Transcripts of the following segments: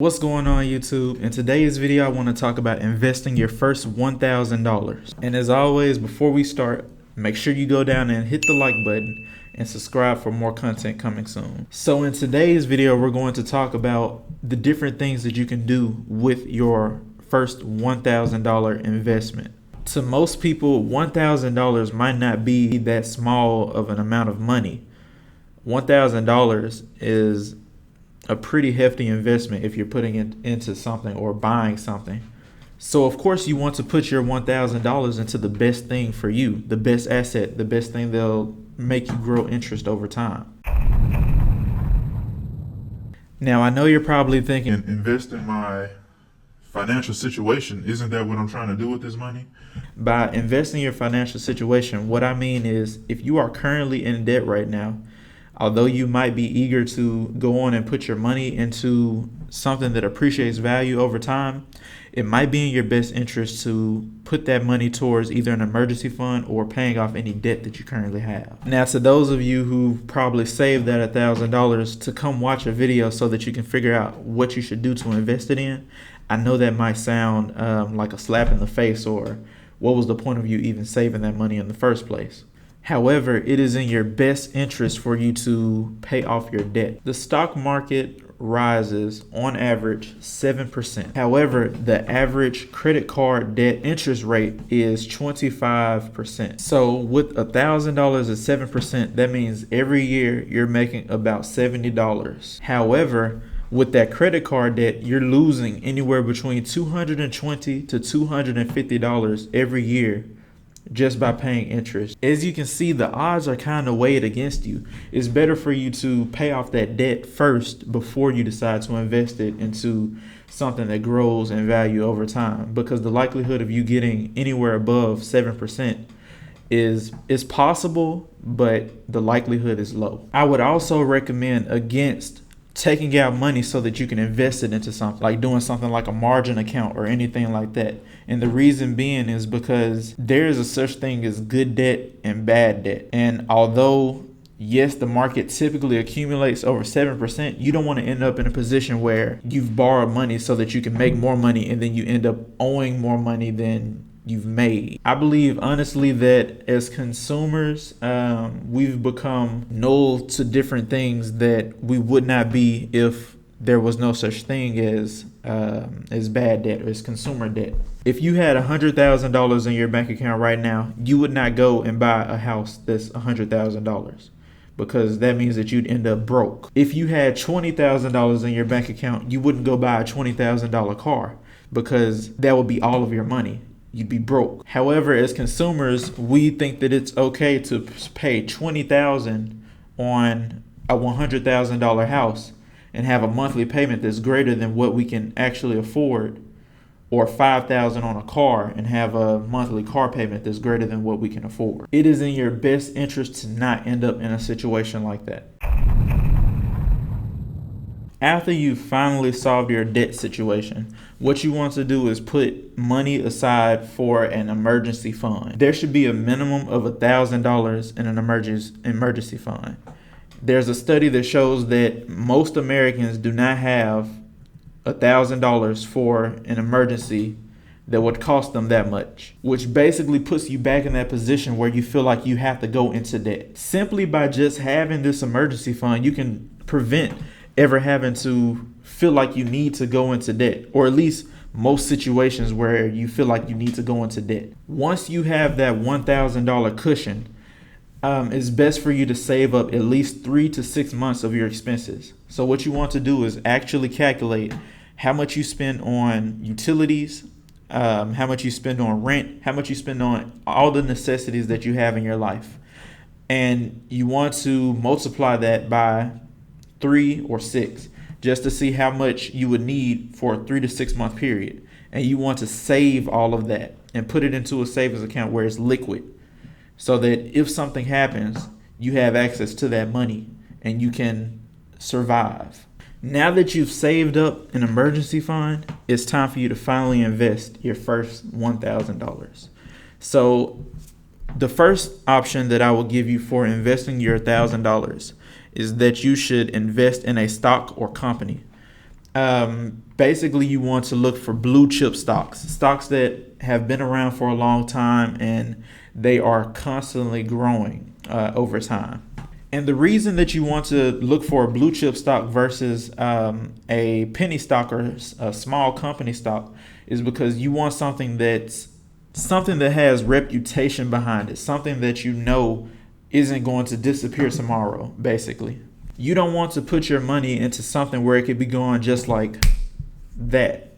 What's going on, YouTube? In today's video, I want to talk about investing your first $1,000. And as always, before we start, make sure you go down and hit the like button and subscribe for more content coming soon. So in today's video, we're going to talk about the different things that you can do with your first $1,000 investment. To most people, $1,000 might not be that small of an amount of money. $1,000 is a pretty hefty investment if you're putting it into something or buying something. So of course you want to put your $1,000 into the best thing for you, the best asset, the best thing that'll make you grow interest over time. Now I know you're probably thinking, Invest in my financial situation. Isn't that what I'm trying to do with this money? by investing your financial situation, what I mean is if you are currently in debt right now, although you might be eager to go on and put your money into something that appreciates value over time, it might be in your best interest to put that money towards either an emergency fund or paying off any debt that you currently have. Now, to those of you who probably saved that $1,000 to come watch a video so that you can figure out what you should do to invest it in, I know that might sound like a slap in the face, or what was the point of you even saving that money in the first place? However, it is in your best interest for you to pay off your debt. The stock market rises on average 7%. However, the average credit card debt interest rate is 25%. So with $1,000 at 7%, that means every year you're making about $70. However, with that credit card debt, you're losing anywhere between $220 to $250 every year just by paying interest. As you can see, the odds are kind of weighed against you. It's better for you to pay off that debt first before you decide to invest it into something that grows in value over time, because the likelihood of you getting anywhere above 7% is possible, but the likelihood is low. I would also recommend against taking out money so that you can invest it into something, like doing something like a margin account or anything like that. And the reason being is because there is a such thing as good debt and bad debt. And although yes, the market typically accumulates over 7%, you don't want to end up in a position where you've borrowed money so that you can make more money and then you end up owing more money than you've made. I believe honestly that as consumers, we've become null to different things that we would not be if there was no such thing as bad debt or as consumer debt. If you had $100,000 in your bank account right now, you would not go and buy a house that's $100,000. because that means that you'd end up broke. If you had $20,000 in your bank account, you wouldn't go buy a $20,000 car because that would be all of your money. You'd be broke. However, as consumers, we think that it's okay to pay $20,000 on a $100,000 house and have a monthly payment that's greater than what we can actually afford, or $5,000 on a car and have a monthly car payment that's greater than what we can afford. It is in your best interest to not end up in a situation like that. After you've finally solved your debt situation, what you want to do is put money aside for an emergency fund. There should be a minimum of $1,000 in an emergency fund. There's a study that shows that most Americans do not have $1,000 for an emergency that would cost them that much, which basically puts you back in that position where you feel like you have to go into debt. Simply by just having this emergency fund, you can prevent ever having to feel like you need to go into debt, or at least most situations where you feel like you need to go into debt. Once you have that $1,000 cushion, it's best for you to save up at least 3 to 6 months of your expenses. So what you want to do is actually calculate how much you spend on utilities, how much you spend on rent, how much you spend on all the necessities that you have in your life. And you want to multiply that by 3 or 6 just to see how much you would need for a 3 to 6 month period. And you want to save all of that and put it into a savings account where it's liquid, so that if something happens, you have access to that money and you can survive. Now that you've saved up an emergency fund, it's time for you to finally invest your first $1,000. So the first option that I will give you for investing your $1,000 is that you should invest in a stock or company. Basically, you want to look for blue chip stocks that have been around for a long time and they are constantly growing over time. And the reason that you want to look for a blue chip stock versus a penny stock or a small company stock is because you want something that has reputation behind it, something that you know isn't going to disappear tomorrow, basically. You don't want to put your money into something where it could be going just like that.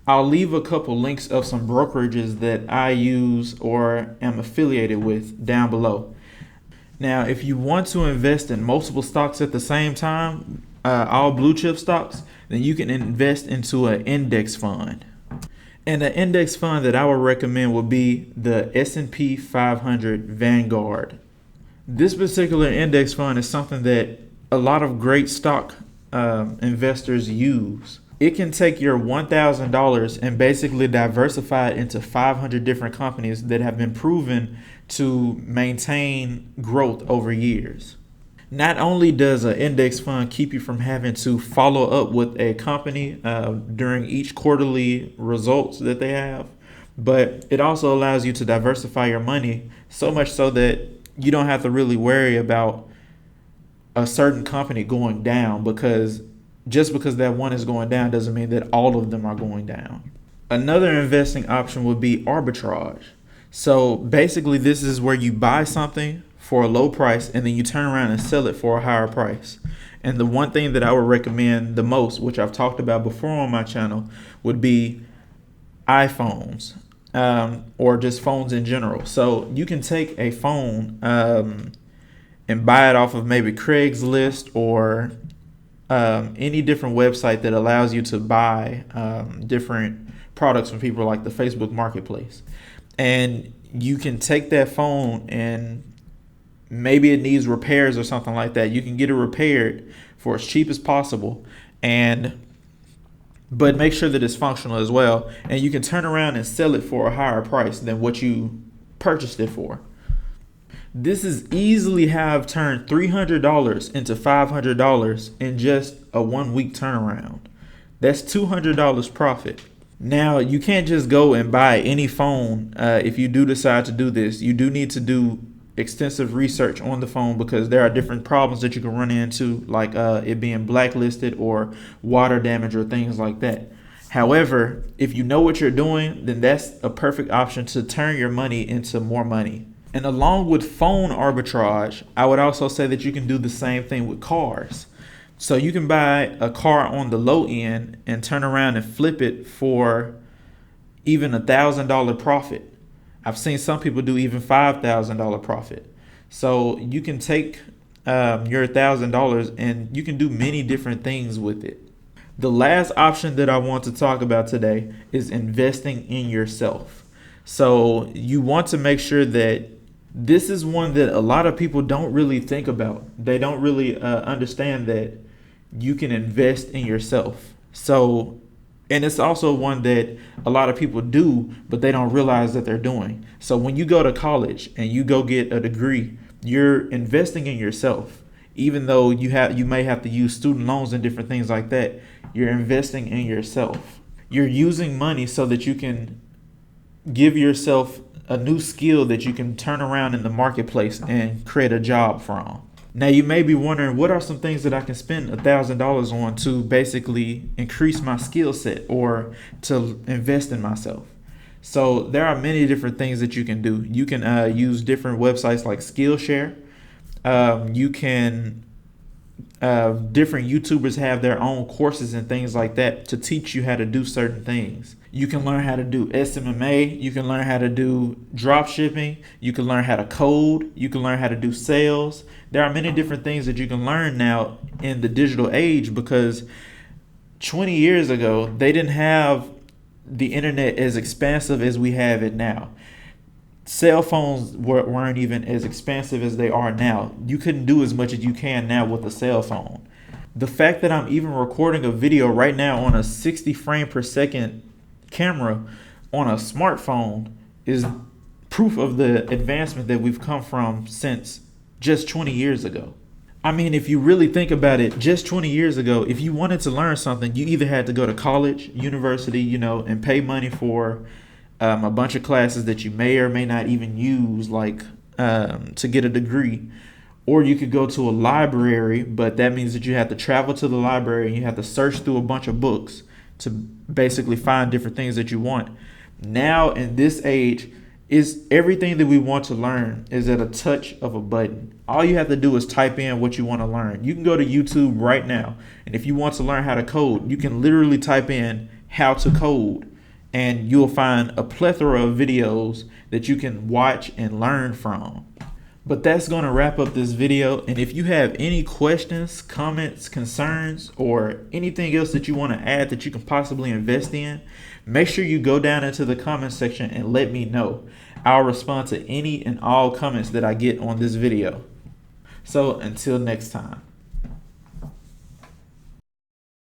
I'll leave a couple links of some brokerages that I use or am affiliated with down below. Now, if you want to invest in multiple stocks at the same time, all blue chip stocks, then you can invest into an index fund. And an index fund that I would recommend would be the S&P 500 Vanguard. This particular index fund is something that a lot of great stock investors use. It can take your $1,000 and basically diversify it into 500 different companies that have been proven to maintain growth over years. Not only does an index fund keep you from having to follow up with a company during each quarterly results that they have, but it also allows you to diversify your money so much so that you don't have to really worry about a certain company going down, because just because that one is going down doesn't mean that all of them are going down. Another investing option would be arbitrage. So basically, this is where you buy something for a low price and then you turn around and sell it for a higher price. And the one thing that I would recommend the most, which I've talked about before on my channel, would be iPhones, or just phones in general. So you can take a phone and buy it off of maybe Craigslist or any different website that allows you to buy different products from people like the Facebook Marketplace. And you can take that phone and maybe it needs repairs or something like that. You can get it repaired for as cheap as possible, but make sure that it's functional as well. And you can turn around and sell it for a higher price than what you purchased it for. This is easily how I've turned $300 into $500 in just a 1 week turnaround. That's $200 profit. Now, you can't just go and buy any phone. If you do decide to do this, you do need to do extensive research on the phone, because there are different problems that you can run into, like it being blacklisted or water damage or things like that. However, if you know what you're doing, then that's a perfect option to turn your money into more money. And along with phone arbitrage, I would also say that you can do the same thing with cars. So you can buy a car on the low end and turn around and flip it for even $1,000 profit. I've seen some people do even $5,000 profit. So you can take your $1,000 and you can do many different things with it. The last option that I want to talk about today is investing in yourself. So you want to make sure that this is one that a lot of people don't really think about. They don't really understand that you can invest in yourself. So, and it's also one that a lot of people do, but they don't realize that they're doing. So when you go to college and you go get a degree, you're investing in yourself. Even though you may have to use student loans and different things like that, you're investing in yourself. You're using money so that you can give yourself a new skill that you can turn around in the marketplace and create a job from. Now, you may be wondering, what are some things that I can spend $1,000 on to basically increase my skill set or to invest in myself? So there are many different things that you can do. You can use different websites like Skillshare. You can different YouTubers have their own courses and things like that to teach you how to do certain things. You can learn how to do SMMA. You can learn how to do drop shipping. You can learn how to code. You can learn how to do sales. There are many different things that you can learn now in the digital age, because 20 years ago, they didn't have the internet as expansive as we have it now. Cell phones weren't even as expansive as they are now. You couldn't do as much as you can now with a cell phone. The fact that I'm even recording a video right now on a 60 frame per second camera on a smartphone is proof of the advancement that we've come from since just 20 years ago. I mean, if you really think about it, just 20 years ago, if you wanted to learn something, you either had to go to college, university, and pay money for a bunch of classes that you may or may not even use, like to get a degree. Or you could go to a library, but that means that you have to travel to the library and you have to search through a bunch of books to basically find different things that you want. Now, in this age, is everything that we want to learn is at a touch of a button. All you have to do is type in what you want to learn. You can go to YouTube right now, and if you want to learn how to code, you can literally type in how to code, and you'll find a plethora of videos that you can watch and learn from. But that's going to wrap up this video. And if you have any questions, comments, concerns, or anything else that you want to add that you can possibly invest in, make sure you go down into the comment section and let me know. I'll respond to any and all comments that I get on this video. So until next time.